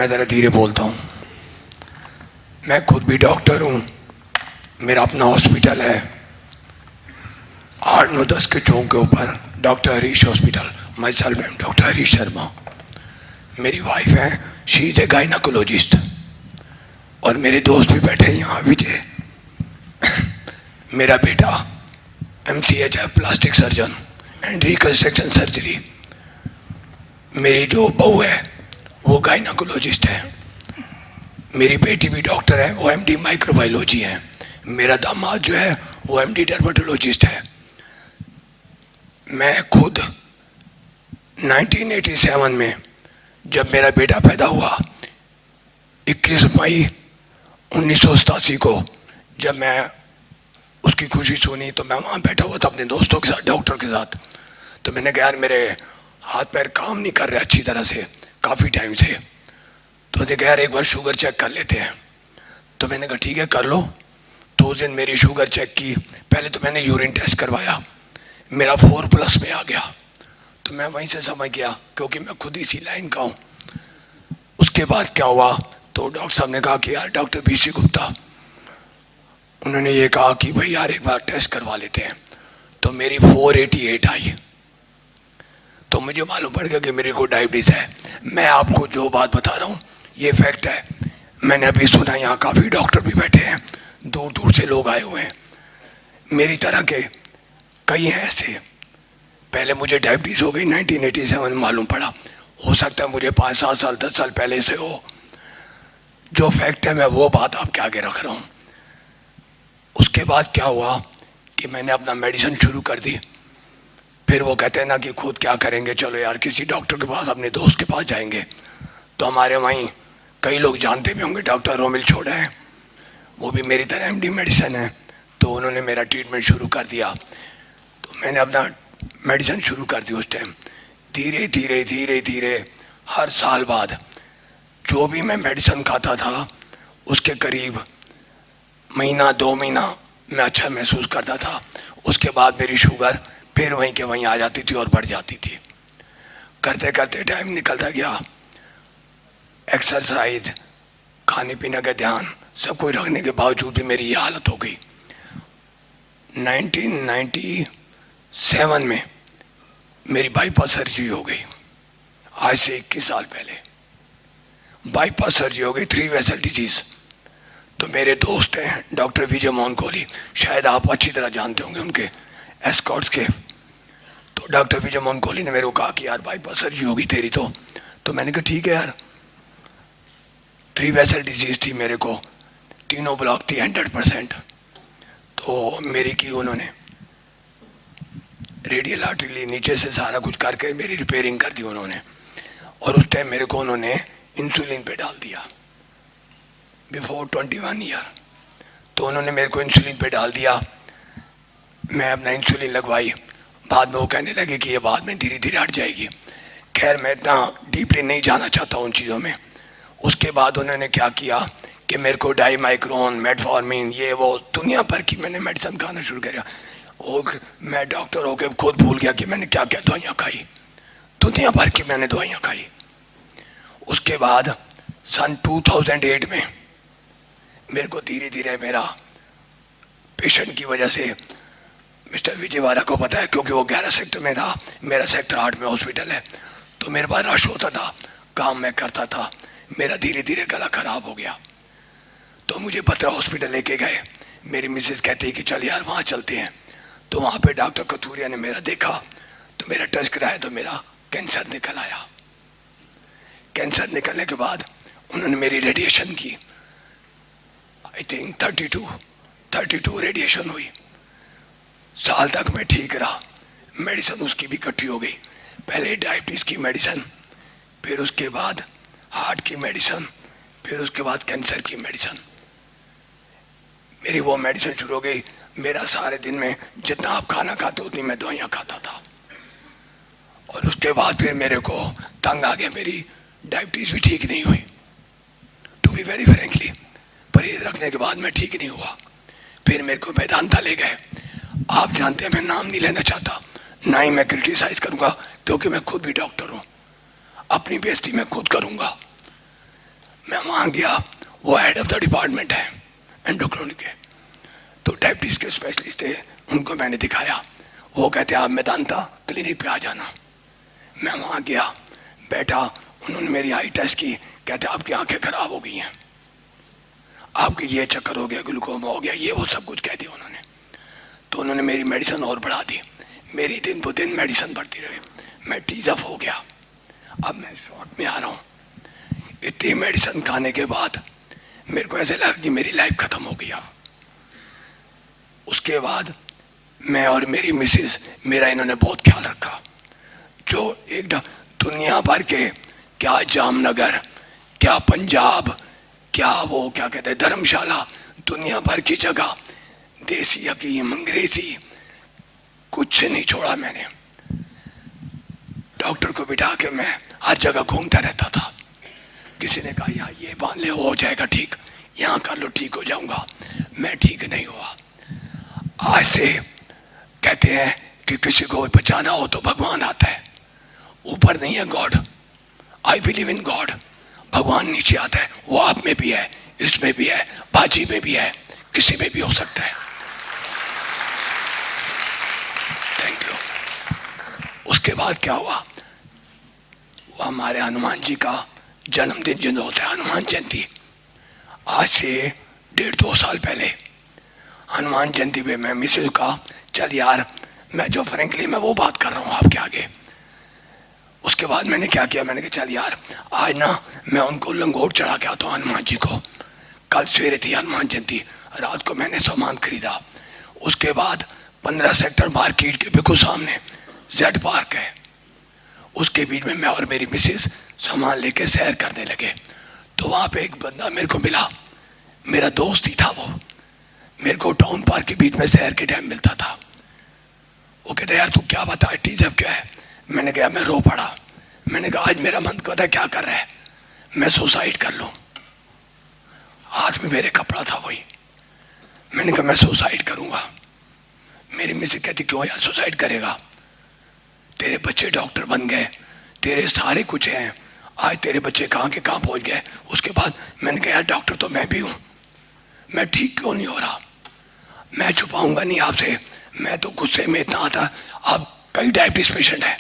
मैं ज़रा धीरे बोलता हूँ। मैं खुद भी डॉक्टर हूँ, मेरा अपना हॉस्पिटल है 8-9-10 के चौक के ऊपर, doctor Harish hospital. My self M doctor Harish Sharma. मेरी वाइफ है, शी इज़ ए गायनाकोलॉजिस्ट। और मेरे दोस्त भी बैठे हैं यहाँ, विजय। मेरा बेटा MCH है, plastic surgeon and reconstruction surgery. मेरी जो बहू है वो गायनाकोलॉजिस्ट है। मेरी बेटी भी डॉक्टर है, वो MD माइक्रोबायोलॉजी है। मेरा दामाद जो है वो MD डर्मेटोलॉजिस्ट है। मैं खुद 1987 में जब मेरा बेटा पैदा हुआ, 21 मई 1987 को, जब मैं उसकी खुशी सुनी तो मैं वहाँ बैठा हुआ था अपने दोस्तों के साथ, डॉक्टर के साथ। तो मैंने कहा यार मेरे हाथ पैर काम नहीं कर रहे अच्छी तरह से काफ़ी टाइम से, तो उसने कहा यार एक बार शुगर चेक कर लेते हैं। तो मैंने कहा ठीक है कर लो। तो उस दिन मेरी शुगर चेक की। पहले तो मैंने यूरिन टेस्ट करवाया, मेरा 4+ में आ गया। तो मैं वहीं से समझ गया, क्योंकि मैं खुद इसी लाइन का हूँ। उसके बाद क्या हुआ, तो डॉक्टर साहब ने कहा कि यार डॉक्टर BC गुप्ता, उन्होंने ये कहा कि भाई यार एक बार टेस्ट करवा लेते हैं। तो मेरी 488 आई। तो मुझे मालूम पड़ गया कि मेरे को डायबिटीज़ है। मैं आपको जो बात बता रहा हूँ ये फैक्ट है। मैंने अभी सुना यहाँ काफ़ी डॉक्टर भी बैठे हैं, दूर दूर से लोग आए हुए हैं, मेरी तरह के कई हैं ऐसे। पहले मुझे डायबिटीज़ हो गई 1987 में, मालूम पड़ा। हो सकता है मुझे 5-7 साल 10 साल पहले से हो। जो फैक्ट है मैं वो बात आपके आगे रख रहा हूँ। उसके बाद क्या हुआ कि मैंने अपना मेडिसिन शुरू कर दी। फिर वो कहते हैं ना कि खुद क्या करेंगे, चलो यार किसी डॉक्टर के पास, अपने दोस्त के पास जाएंगे। तो हमारे वहीं कई लोग जानते भी होंगे, डॉक्टर रोमिल छोड़ा है, वो भी मेरी तरह MD मेडिसिन है। तो उन्होंने मेरा ट्रीटमेंट शुरू कर दिया। तो मैंने अपना मेडिसिन शुरू कर दी। उस टाइम धीरे धीरे धीरे धीरे हर साल बाद जो भी मैं मेडिसिन खाता था उसके करीब महीना 2 महीना मैं अच्छा महसूस करता था। उसके बाद मेरी शुगर फिर वहीं के वहीं आ जाती थी और बढ़ जाती थी। करते करते टाइम निकलता गया, एक्सरसाइज, खाने पीने का ध्यान, सब कुछ रखने के बावजूद भी मेरी ये हालत हो गई। 1997 में मेरी बाईपास सर्जरी हो गई। आज से 21 साल पहले बाईपास सर्जरी हो गई, 3 वेसल डिजीज। तो मेरे दोस्त हैं डॉक्टर विजय मोहन कोहली, शायद आप अच्छी तरह जानते होंगे उनके एस्कॉट्स के। तो डॉक्टर विजय मोहन कोहली ने मेरे को कहा कि यार बाईपास सर्जरी होगी तेरी। तो मैंने कहा ठीक है यार। 3 वेसल डिजीज थी मेरे को, तीनों ब्लॉक थी 100%। तो मेरी की उन्होंने रेडियल आर्टरी ली, नीचे से सारा कुछ करके मेरी रिपेयरिंग कर दी उन्होंने। और उस टाइम मेरे को उन्होंने इंसुलिन पे डाल दिया बिफोर 21 ईयर। तो उन्होंने मेरे को इंसुलिन पे डाल दिया। मैं अपना इंसुलिन लगवाई। बाद में वो कहने लगे कि ये बाद में धीरे धीरे हट जाएगी। खैर मैं इतना डीपली नहीं जाना चाहता उन चीज़ों में। उसके बाद उन्होंने क्या किया कि मेरे को डाईमाइक्रोन, मेटफॉर्मिन, ये वो दुनिया भर की मैंने मेडिसिन खाना शुरू किया। और मैं डॉक्टर होकर खुद भूल गया कि मैंने क्या क्या दवाइयाँ खाई। दुनिया भर की मैंने दवाइयाँ खाई। उसके बाद सन 2008 में मेरे को धीरे धीरे मेरा पेशेंट की वजह से, मिस्टर विजयवाड़ा को पता है क्योंकि वो 11 सेक्टर में था, मेरा सेक्टर 8 में हॉस्पिटल है। तो मेरे पास रश होता था, काम मैं करता था, मेरा धीरे धीरे गला खराब हो गया। तो मुझे बत्रा हॉस्पिटल लेके गए। मेरी मिसेस कहती है कि चल यार वहाँ चलते हैं। तो वहाँ पे डॉक्टर कथूरिया ने मेरा देखा, तो मेरा टेस्ट कराया तो मेरा कैंसर निकल आया। कैंसर निकलने के बाद उन्होंने मेरी रेडिएशन की। आई थिंक 32 रेडिएशन हुई। साल तक मैं ठीक रहा। मेडिसिन उसकी भी इकट्ठी हो गई। पहले डायबिटीज़ की मेडिसिन, फिर उसके बाद हार्ट की मेडिसिन, फिर उसके बाद कैंसर की मेडिसिन। मेरी वो मेडिसिन शुरू हो गई। मेरा सारे दिन में जितना आप खाना खाते उतनी मैं दवाइयाँ खाता था। और उसके बाद फिर मेरे को तंग आ गया, मेरी डायबिटीज़ भी ठीक नहीं हुई। टू बी वेरी फ्रेंकली, परहेज रखने के बाद मैं ठीक नहीं हुआ। फिर मेरे को वेदांता ले गए। आप जानते हैं मैं नाम नहीं लेना चाहता, ना ही मैं क्रिटिसाइज करूँगा, क्योंकि मैं खुद भी डॉक्टर हूँ। अपनी बेइज्जती मैं खुद करूँगा। मैं वहाँ गया, वो हेड ऑफ द डिपार्टमेंट है एंडोक्राइन के, तो डायबिटीज़ के स्पेशलिस्ट थे, उनको मैंने दिखाया। वो कहते आप मेदांता क्लिनिक पे आ जाना। मैं वहाँ गया, बैठा, उन्होंने मेरी आई टेस्ट की, कहते आपकी आंखें खराब हो गई हैं, आपकी ये चक्कर हो गया, ग्लूकोमा हो गया, ये वो सब कुछ कह दिया उन्होंने। तो उन्होंने मेरी मेडिसिन और बढ़ा दी, मेरी दिन ब दिन मेडिसिन बढ़ती रही, मैं टीजअप हो गया। अब मैं शॉर्ट में आ रहा हूँ, इतनी मेडिसिन खाने के बाद मेरे को ऐसे लगा कि मेरी लाइफ खत्म हो गई। उसके बाद मैं और मेरी मिसेस, मेरा इन्होंने बहुत ख्याल रखा। जो एक दुनिया भर के, क्या जामनगर, क्या पंजाब, क्या वो क्या कहते हैं धर्मशाला, दुनिया भर की जगह, देसी हकीम, अंग्रेजी, कुछ नहीं छोड़ा मैंने। डॉक्टर को बिठा के मैं हर जगह घूमता रहता था। किसी ने कहा यहाँ ये बांध ले, हो जाएगा ठीक, यहाँ कर लो ठीक हो जाऊंगा, मैं ठीक नहीं हुआ। आज से कहते हैं कि किसी को बचाना हो तो भगवान आता है, ऊपर नहीं है God. I believe in God. भगवान नीचे आता है, वो आप में भी है, इसमें भी है, बाजी में भी है, किसी में भी हो सकता है। Thank you. उसके बाद क्या हुआ, वो हमारे हनुमान जी का जन्मदिन जो होता है, हनुमान जयंती, आज से 1.5-2 साल पहले हनुमान जयंती पे मैं मिसेज का, चल यार, मैं जो फ्रेंकली मैं वो बात कर रहा हूँ आपके आगे। उसके बाद मैंने क्या किया, मैंने कहा चल यार आज ना मैं उनको लंगोट चढ़ा के आता हूँ हनुमान जी को। कल सवेरे थी हनुमान जयंती, रात को मैंने सामान खरीदा। उसके बाद 15 सेक्टर मार्केट के बिल्कुल सामने जेड पार्क है, उसके बीच में मैं और मेरी मिसेस सामान लेके सैर करने लगे। तो वहाँ पे एक बंदा मेरे को मिला, मेरा दोस्त ही था वो, मेरे को टाउन पार्क के बीच में सैर के टाइम मिलता था। वो कहता यार तू क्या बता, टीजअप क्या है? मैंने कहा मैं रो पड़ा। मैंने कहा आज मेरा मन पता क्या कर रहा है, मैं सुसाइड कर लूं। हाथ में मेरे कपड़ा था वही। मैंने कहा मैं सुसाइड करूंगा। मेरी मिसेज कहती क्यों यार सुसाइड करेगा, तेरे बच्चे डॉक्टर बन गए, तेरे सारे कुछ हैं, आज तेरे बच्चे कहाँ के कहाँ पहुंच गए। उसके बाद मैंने कहा यार डॉक्टर तो मैं भी हूं, मैं ठीक क्यों नहीं हो रहा, मैं छुपाऊंगा नहीं आपसे। मैं तो गुस्से में इतना आता, अब कई डायबिटीज पेशेंट है,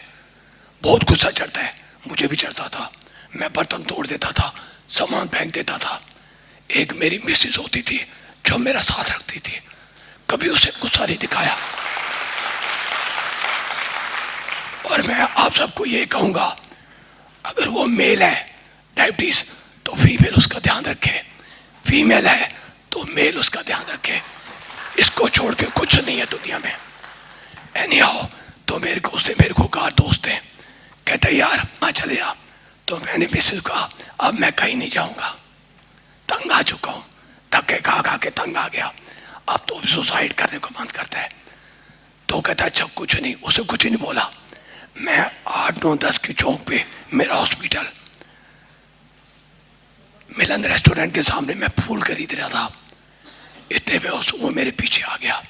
बहुत गुस्सा चढ़ता है, मुझे भी चढ़ता था, मैं बर्तन तोड़ देता था, सामान फेंक देता था। एक मेरी मिसेज होती थी जो मेरा साथ रखती थी, कभी उसे गुस्सा नहीं दिखाया। और मैं आप सबको ये कहूंगा, अगर वो मेल है डायबिटीज तो फीमेल उसका ध्यान रखे, फीमेल है तो मेल उसका ध्यान रखे, इसको छोड़ के कुछ नहीं है दुनिया में। एनी हाउ, तो मेरे को उससे मेरे को कहा दोस्त है, कहते यार आ चले जा। तो मैंने मिसेज कहा अब मैं कहीं नहीं जाऊंगा, तंग आ चुका हूं, धक्के खा खा के तंग आ गया, अब तो सुसाइड करने को मन करता है। तो कहता अच्छा कुछ नहीं, उसे कुछ नहीं बोला। मैं 8-9-10 की चौक पे मेरा हॉस्पिटल, मिलन रेस्टोरेंट के सामने मैं फूल खरीद रहा था, इतने में वो मेरे पीछे आ गया।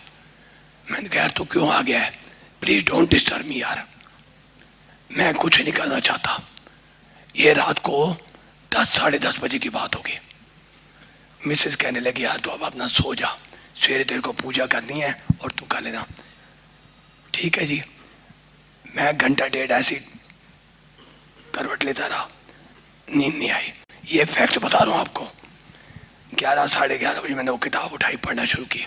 मैंने कहा यार तू क्यों आ गया है, प्लीज डोंट डिस्टर्ब मी यार, मैं कुछ नहीं करना चाहता। ये रात को 10-10:30 बजे की बात होगी। मिसेस कहने लगी यार तू अब अपना सो जा, सवेरे तेरे को पूजा करनी है और तू कर लेना। ठीक है जी। मैं 1-1.5 घंटा ऐसी करवट लेता रहा, नींद नहीं आई। ये फैक्ट बता रहा हूँ आपको। 11-11:30 बजे मैंने वो किताब उठाई, पढ़ना शुरू की,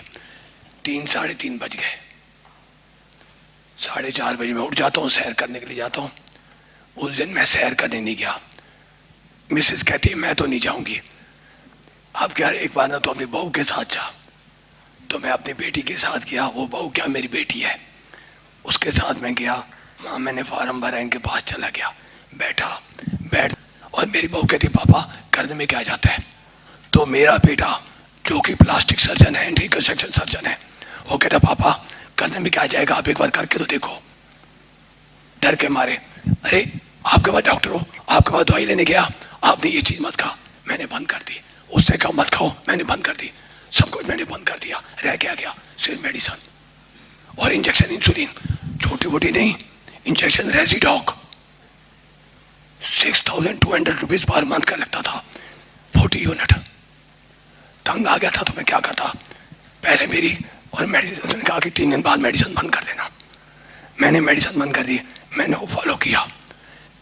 3-3:30 बज गए। 4:30 बजे मैं उठ जाता हूँ, सैर करने के लिए जाता हूँ। उस दिन मैं सैर करने नहीं गया। मिसेस कहती है मैं तो नहीं जाऊंगी। अब क्या एक बार ना तो अपनी बहू के साथ जा, तो मैं अपनी बेटी के साथ गया। वो बहू क्या मेरी बेटी है, उसके साथ मैं गया। वहाँ मैंने फॉर्म भरा, इनके पास चला गया, बैठ और मेरी बहू कहती पापा करने में क्या जाता है। तो मेरा बेटा जो कि प्लास्टिक सर्जन है, रिकंस्ट्रक्शन सर्जन है, वो कहता पापा करने में क्या जाएगा, आप एक बार करके तो देखो। डर के मारे, अरे आपके पास डॉक्टर हो, आपके पास दवाई लेने गया, आपने ये चीज मत खा, मैंने बंद कर दी। उससे कहा मत खाओ, मैंने बंद कर दी, सब कुछ मैंने बंद कर दिया। रह गया सिर्फ मेडिसिन और इंजेक्शन, इंसुलिन, छोटी मोटी नहीं, इंजेक्शन रेजिडॉक 6200 रुपीज पर मंथ का लगता था, 40 यूनिट। तंग आ गया था तो मैं क्या करता, पहले मेरी और मेडिसिन ने कहा कि 3 दिन बाद मेडिसिन बंद कर देना। मैंने मेडिसिन बंद कर दी, मैंने वो फॉलो किया।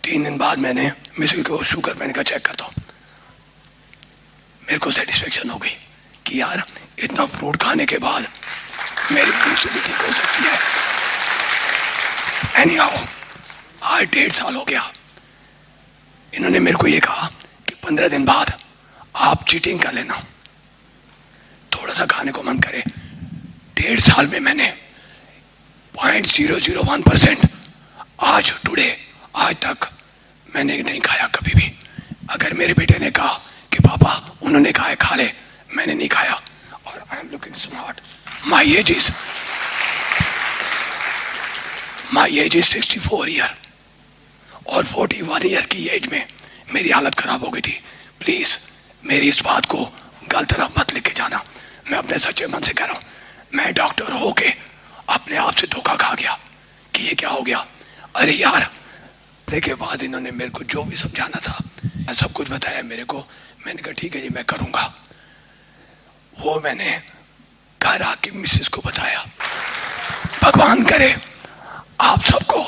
3 दिन बाद मैंने मिसिल को शुगर मैंने कहा चेक करता हूँ। मेरे को सेटिस्फेक्शन हो गई कि यार इतना फ्रूट खाने के बाद मेरी से भी ठीक हो सकती है। एनी हाउ आज 1.5 साल हो गया। इन्होंने मेरे को ये कहा कि 15 दिन बाद आप चीटिंग कर लेना, थोड़ा सा खाने को मन करे। 1.5 साल में मैंने 0.001% आज टुडे आज तक मैंने नहीं खाया कभी भी। अगर मेरे बेटे ने कहा कि पापा उन्होंने कहा है खा ले, मैंने नहीं खाया। और I am looking smart. My age is 64 year और 41 ईयर की एज में मेरी हालत खराब हो गई थी। प्लीज मेरी इस बात को गलत तरफ मत लेके जाना। मैं अपने सच्चे मन से कह रहा हूं, मैं डॉक्टर होके अपने आप से धोखा खा गया कि ये क्या हो गया। अरे यार देखने बाद इन्होंने मेरे को जो भी समझाना था सब कुछ बताया मेरे को। मैंने कहा ठीक है जी मैं करूंगा। वो मैंने घर आके मिसेस को बताया। भगवान करे आप सबको,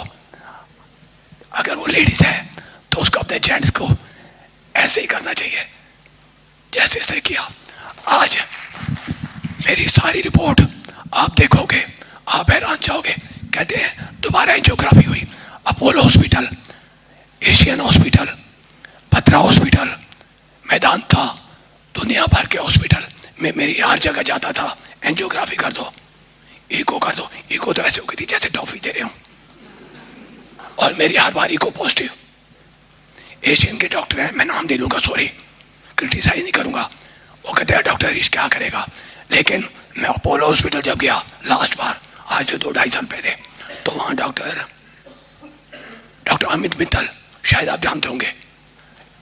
अगर वो लेडीज है तो उसको अपने जेंट्स को ऐसे ही करना चाहिए जैसे ऐसे किया। आज मेरी सारी रिपोर्ट आप देखोगे आप हैरान जाओगे। कहते हैं दोबारा एंजियोग्राफी हुई, अपोलो हॉस्पिटल, एशियन हॉस्पिटल, पत्रा हॉस्पिटल, मैदांता, दुनिया भर के हॉस्पिटल में मेरी हर जगह जाता था। एंजियोग्राफी कर दो, इको कर दो। इको तो ऐसे हो गई थी जैसे टॉफी दे रहे हो। और मेरी हर बार इको पॉजिटिव। एशियन के डॉक्टर हैं, मैं नाम दे लूंगा, सॉरी क्रिटिसाइज नहीं करूंगा। वो कहते हैं डॉक्टर हरीश क्या करेगा। लेकिन मैं अपोलो हॉस्पिटल जब गया लास्ट बार आज से 2-2.5 साल पहले, तो वहां डॉक्टर अमित मित्तल, शायद आप जानते होंगे,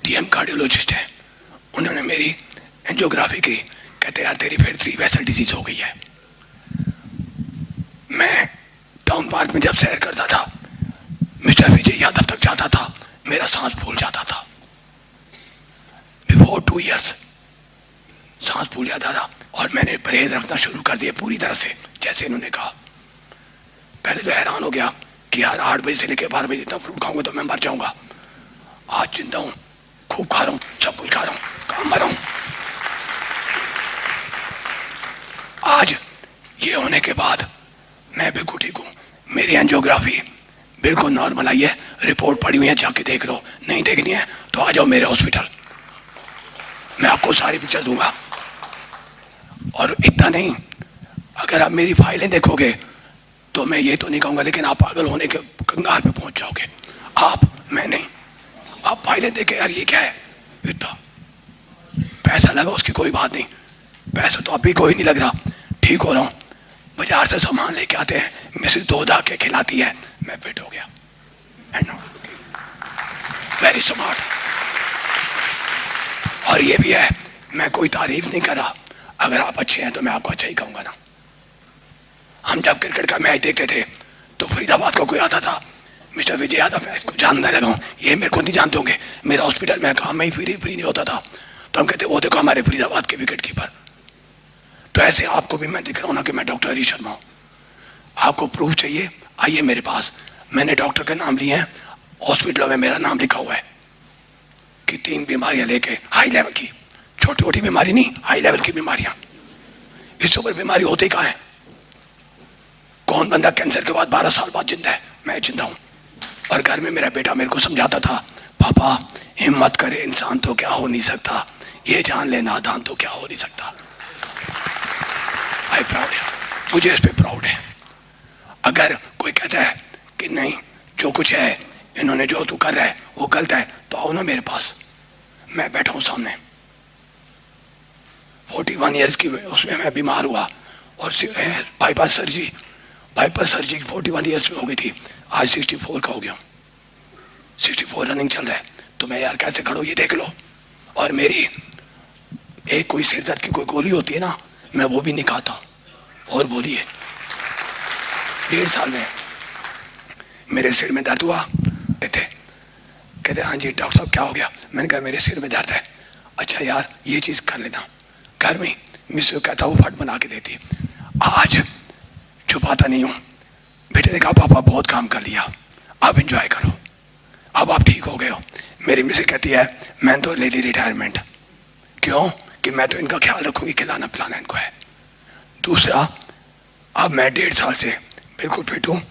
डीएम कार्डियोलॉजिस्ट है। उन्होंने मेरी एंजियोग्राफी की। कहते यार तेरी फिर 3 वेसल डिजीज हो गई है। मैं टाउन पार्क में जब सैर करता था, मिस्टर विजय यादव तक जाता था, मेरा सांस फूल जाता था। बिफोर 2 इयर्स सांस फूल जाता था। और मैंने परहेज रखना शुरू कर दिया पूरी तरह से जैसे इन्होंने कहा। पहले तो हैरान हो गया कि यार 8 बजे से लेकर 12 बजे इतना फ्रूट खाऊंगा तो मैं मर जाऊंगा। आज जिंदा हूं, खूब खा रहा हूं, सब कुछ खा रहा हूं, काम मर रहा हूं। आज ये होने के बाद मैं बिल्कुल ठीक हूं। मेरी एंजियोग्राफी बिल्कुल नॉर्मल आई है। रिपोर्ट पड़ी हुई है, जाके देख लो। नहीं देखनी है तो आ जाओ मेरे हॉस्पिटल, मैं आपको सारी पिक्चर दूंगा। और इतना नहीं, अगर आप मेरी फाइलें देखोगे तो मैं ये तो नहीं कहूंगा, लेकिन आप पागल होने के कंगाल पे पहुंच जाओगे। आप, मैं नहीं। आप फाइलें देखे यार ये क्या है, इतना पैसा लगा उसकी कोई बात नहीं। पैसा तो अभी कोई नहीं लग रहा, ठीक हो रहा हूं। बाजार से सामान लेके आते हैं, मिसेस दूध आके खिलाती है, मैं फिट हो गया। Very smart. और ये भी है, मैं कोई तारीफ नहीं कर रहा। अगर आप अच्छे हैं तो मैं आपको अच्छा ही कहूंगा ना। हम जब क्रिकेट का मैच देखते थे तो फरीदाबाद का कोई आता था, मिस्टर विजय यादव, मैं इसको जानने लगा हूँ, ये मेरे को नहीं जानते होंगे। मेरा हॉस्पिटल में काम में ही फ्री नहीं होता था, तो हम कहते वो देखो हमारे फरीदाबाद के विकेट कीपर। तो ऐसे आपको भी मैं दिख रहा हूँ ना कि मैं डॉक्टर हरीश शर्मा हूँ। आपको प्रूफ चाहिए, आइए मेरे पास। मैंने डॉक्टर के नाम लिए हैं, हॉस्पिटलों में मेरा नाम लिखा हुआ है कि 3 बीमारियां लेके, हाई लेवल की, छोटी छोटी बीमारी नहीं, हाई लेवल की बीमारियां। इससे ऊपर बीमारी होती कहाँ है। कौन बंदा कैंसर के बाद 12 साल बाद जिंदा है, मैं जिंदा हूं। और घर में मेरा बेटा मेरे को समझाता था, पापा हिम्मत करे, इंसान तो क्या हो नहीं सकता, ये जान ले नादान तो क्या हो नहीं सकता। आई प्राउड है, मुझे इस पे प्राउड है। अगर कोई कहता है कि नहीं जो कुछ है इन्होंने जो तू कर रहा है वो गलत है, तो आओ ना मेरे पास, मैं बैठा हूं सामने। 41 ईयर्स की उसमें मैं बीमार हुआ और बाईपास सर्जरी 41 ईयर्स में हो गई थी, आज 64 का हो गया। 64 रनिंग चल रहा है, तो मैं यार कैसे खड़ा हूं ये देख लो। और मेरी एक कोई सिर दर्द की कोई गोली होती है ना, मैं वो भी नहीं खाता। और बोलिए 1.5 साल में मेरे सिर में दर्द हुआ। कहते हाँ जी डॉक्टर साहब क्या हो गया। मैंने कहा मेरे सिर में दर्द है। अच्छा यार ये चीज़ कर लेना, घर में मिस को कहता वो फट बना के देती। आज छुपाता नहीं हूँ। बेटे ने कहा पापा बहुत काम कर लिया, अब इंजॉय करो, अब आप ठीक हो गए हो। मेरी मिस कहती है मैंने तो ले ली रिटायरमेंट, क्यों कि मैं तो इनका ख्याल रखूंगी, खिलाना पिलाना इनको है। दूसरा, अब मैं 1.5 साल से बिल्कुल फिट हूँ,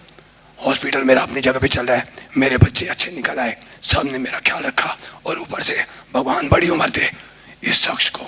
हॉस्पिटल मेरा अपनी जगह पे चल रहा है, मेरे बच्चे अच्छे निकल आए, सब ने मेरा ख्याल रखा, और ऊपर से भगवान बड़ी उम्र दे इस शख्स को